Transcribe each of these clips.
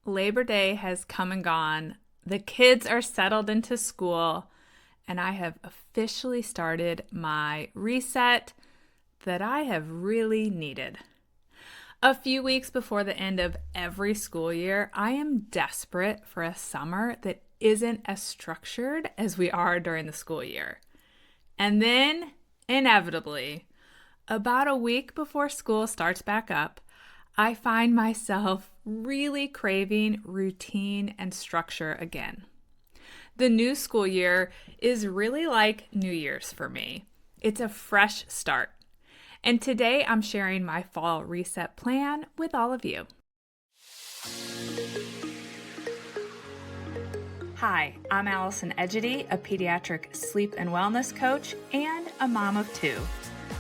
Labor Day has come and gone. The kids are settled into school, and I have officially started my reset that I have really needed. A few weeks before the end of every school year, I am desperate for a summer that isn't as structured as we are during the school year. And then, inevitably, about a week before school starts back up, I find myself really craving routine and structure again. The new school year is really like New Year's for me. It's a fresh start. And today I'm sharing my fall reset plan with all of you. Hi, I'm Allison Egidi, a pediatric sleep and wellness coach and a mom of two.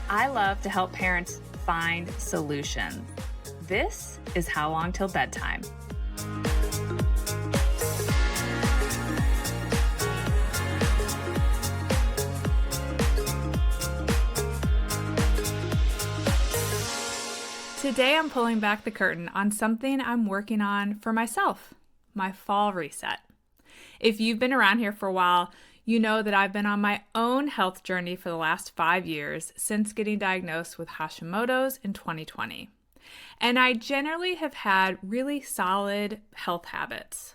I love to help parents find solutions. This is How Long Till Bedtime. Today I'm pulling back the curtain on something I'm working on for myself, my fall reset. If you've been around here for a while, you know that I've been on my own health journey for the last 5 years since getting diagnosed with Hashimoto's in 2020. And I generally have had really solid health habits.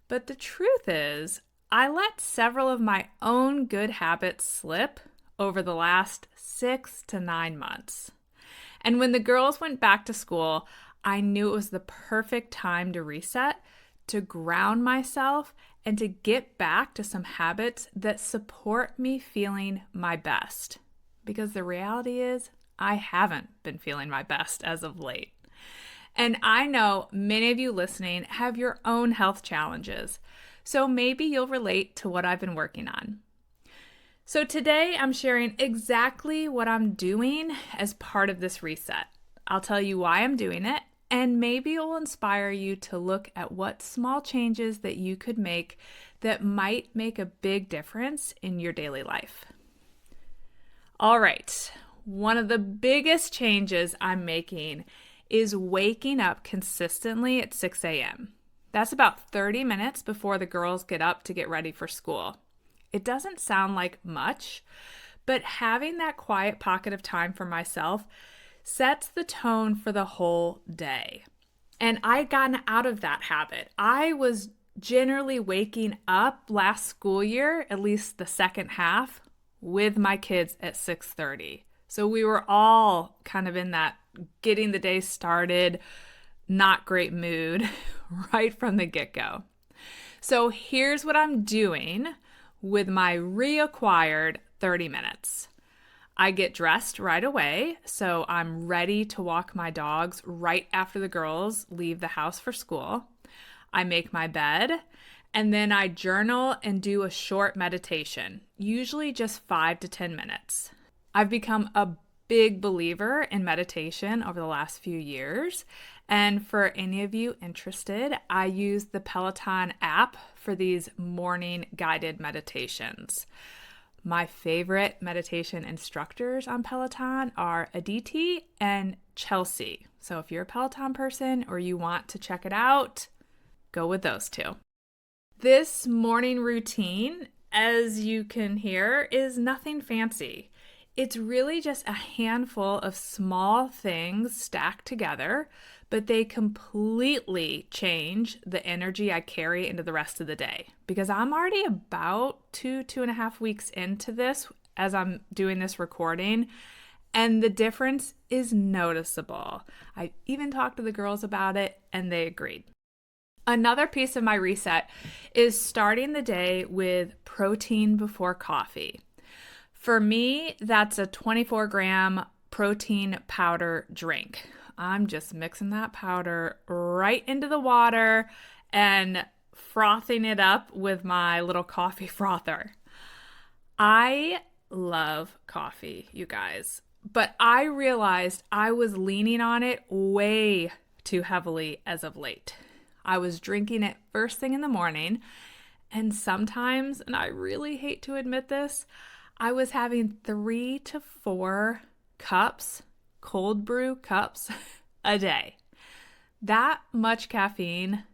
But the truth is, I let several of my own good habits slip over the last 6 to 9 months. And when the girls went back to school, I knew it was the perfect time to reset, to ground myself, and to get back to some habits that support me feeling my best. Because the reality is, I haven't been feeling my best as of late. And I know many of you listening have your own health challenges, so maybe you'll relate to what I've been working on. So today I'm sharing exactly what I'm doing as part of this reset. I'll tell you why I'm doing it, and maybe it will inspire you to look at what small changes that you could make that might make a big difference in your daily life. All right, one of the biggest changes I'm making is waking up consistently at 6 a.m. That's about 30 minutes before the girls get up to get ready for school. It doesn't sound like much, but having that quiet pocket of time for myself sets the tone for the whole day. And I'd gotten out of that habit. I was generally waking up last school year, at least the second half, with my kids at 6:30. So we were all kind of in that getting the day started, not great mood right from the get-go. So here's what I'm doing with my reacquired 30 minutes. I get dressed right away, so I'm ready to walk my dogs right after the girls leave the house for school. I make my bed, and then I journal and do a short meditation, usually just 5 to 10 minutes. I've become a big believer in meditation over the last few years. And for any of you interested, I use the Peloton app for these morning guided meditations. My favorite meditation instructors on Peloton are Aditi and Chelsea. So if you're a Peloton person or you want to check it out, go with those two. This morning routine, as you can hear, is nothing fancy. It's really just a handful of small things stacked together, but they completely change the energy I carry into the rest of the day. Because I'm already about 2.5 weeks into this as I'm doing this recording, and the difference is noticeable. I even talked to the girls about it, and they agreed. Another piece of my reset is starting the day with protein before coffee. For me, that's a 24-gram protein powder drink. I'm just mixing that powder right into the water and frothing it up with my little coffee frother. I love coffee, you guys, but I realized I was leaning on it way too heavily as of late. I was drinking it first thing in the morning, and sometimes, and I really hate to admit this, I was having 3 to 4 cups, cold brew cups, a day. That much caffeine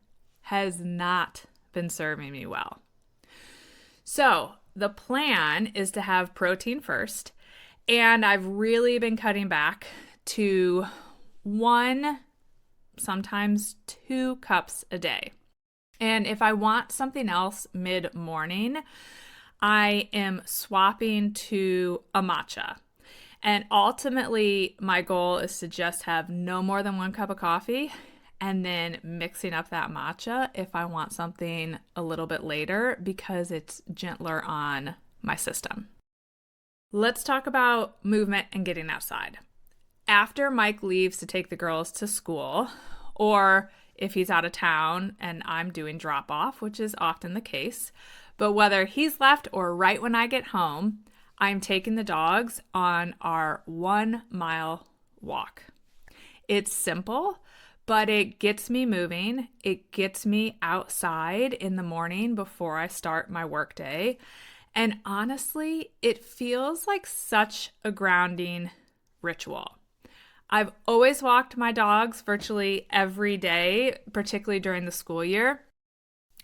has not been serving me well. So the plan is to have protein first, and I've really been cutting back to 1, sometimes 2 cups a day. And if I want something else mid-morning, I am swapping to a matcha. And ultimately, my goal is to just have no more than 1 cup of coffee and then mixing up that matcha if I want something a little bit later because it's gentler on my system. Let's talk about movement and getting outside. After Mike leaves to take the girls to school, or if he's out of town and I'm doing drop-off, which is often the case, but whether he's left or right when I get home, I'm taking the dogs on our 1-mile walk. It's simple, but it gets me moving. It gets me outside in the morning before I start my workday. And honestly, it feels like such a grounding ritual. I've always walked my dogs virtually every day, particularly during the school year,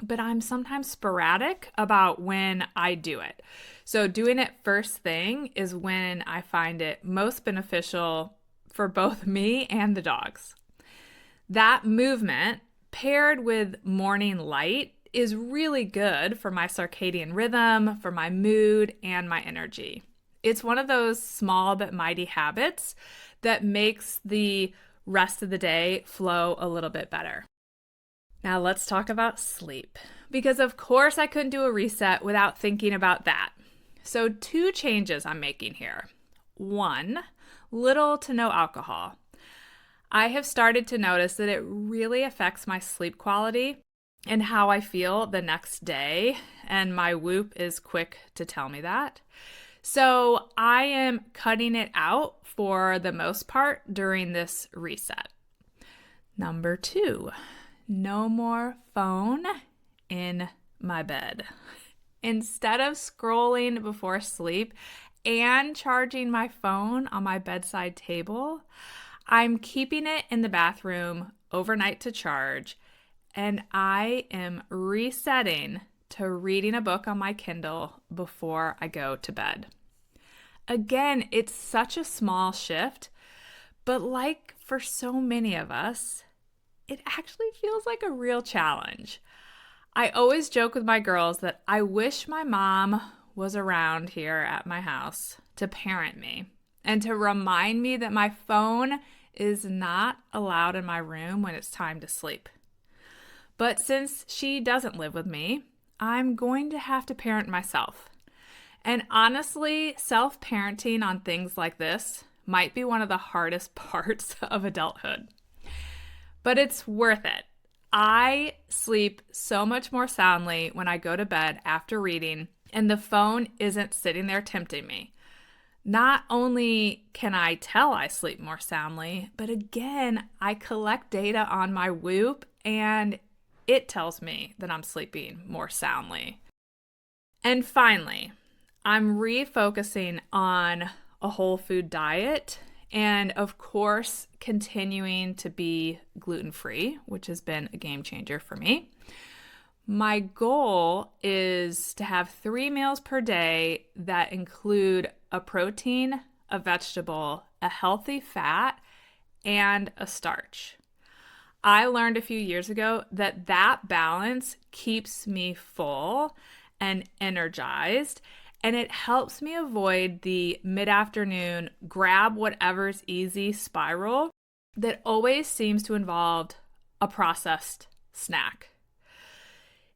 but I'm sometimes sporadic about when I do it. So doing it first thing is when I find it most beneficial for both me and the dogs. That movement paired with morning light is really good for my circadian rhythm, for my mood, and my energy. It's one of those small but mighty habits that makes the rest of the day flow a little bit better. Now let's talk about sleep, because of course I couldn't do a reset without thinking about that. So 2 changes I'm making here. 1, little to no alcohol. I have started to notice that it really affects my sleep quality and how I feel the next day, and my Whoop is quick to tell me that. So I am cutting it out for the most part during this reset. Number 2, no more phone in my bed. Instead of scrolling before sleep and charging my phone on my bedside table, I'm keeping it in the bathroom overnight to charge, and I am resetting to reading a book on my Kindle before I go to bed. Again, it's such a small shift, but like for so many of us, it actually feels like a real challenge. I always joke with my girls that I wish my mom was around here at my house to parent me and to remind me that my phone is not allowed in my room when it's time to sleep. But since she doesn't live with me, I'm going to have to parent myself. And honestly, self-parenting on things like this might be one of the hardest parts of adulthood. But it's worth it. I sleep so much more soundly when I go to bed after reading, and the phone isn't sitting there tempting me. Not only can I tell I sleep more soundly, but again, I collect data on my Whoop, and it tells me that I'm sleeping more soundly. And finally, I'm refocusing on a whole food diet and, of course, continuing to be gluten-free, which has been a game changer for me. My goal is to have 3 meals per day that include a protein, a vegetable, a healthy fat, and a starch. I learned a few years ago that that balance keeps me full and energized, and it helps me avoid the mid-afternoon grab whatever's easy spiral that always seems to involve a processed snack.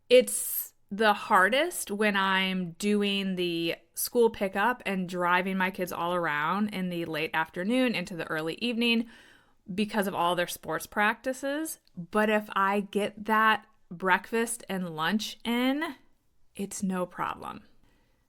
It's the hardest when I'm doing the school pickup and driving my kids all around in the late afternoon into the early evening because of all their sports practices. But if I get that breakfast and lunch in, it's no problem.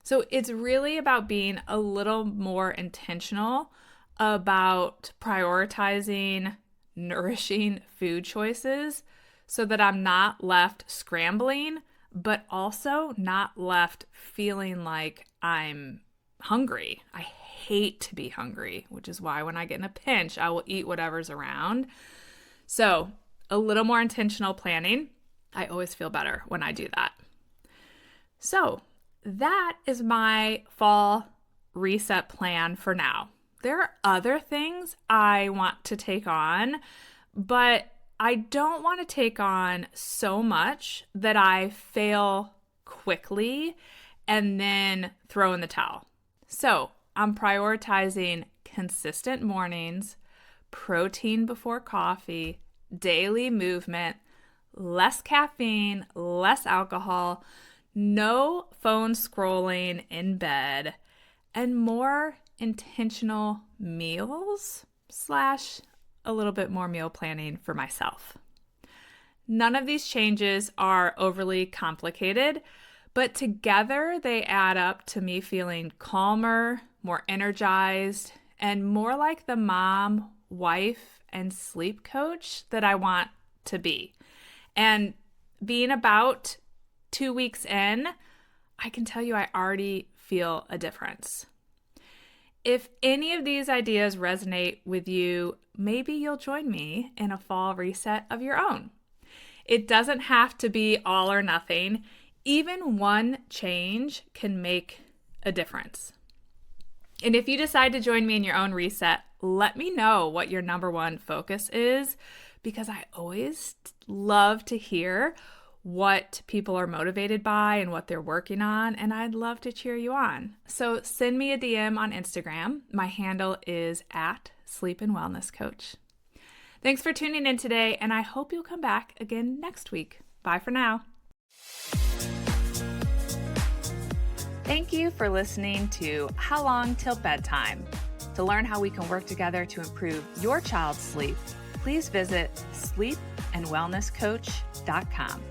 So it's really about being a little more intentional about prioritizing nourishing food choices so that I'm not left scrambling, but also not left feeling like I'm hungry. I hate to be hungry, which is why when I get in a pinch, I will eat whatever's around. So a little more intentional planning. I always feel better when I do that. So that is my fall reset plan for now. There are other things I want to take on, but I don't want to take on so much that I fail quickly and then throw in the towel. So I'm prioritizing consistent mornings, protein before coffee, daily movement, less caffeine, less alcohol, no phone scrolling in bed, and more intentional meals / a little bit more meal planning for myself. None of these changes are overly complicated, but together they add up to me feeling calmer, more energized, and more like the mom, wife, and sleep coach that I want to be. And being about 2 weeks in, I can tell you I already feel a difference. If any of these ideas resonate with you, maybe you'll join me in a fall reset of your own. It doesn't have to be all or nothing. Even one change can make a difference. And if you decide to join me in your own reset, let me know what your number one focus is, because I always love to hear what people are motivated by and what they're working on, and I'd love to cheer you on. So send me a DM on Instagram. My handle is @sleepandwellnesscoach. Thanks for tuning in today, and I hope you'll come back again next week. Bye for now. Thank you for listening to How Long Till Bedtime. To learn how we can work together to improve your child's sleep, please visit sleepandwellnesscoach.com.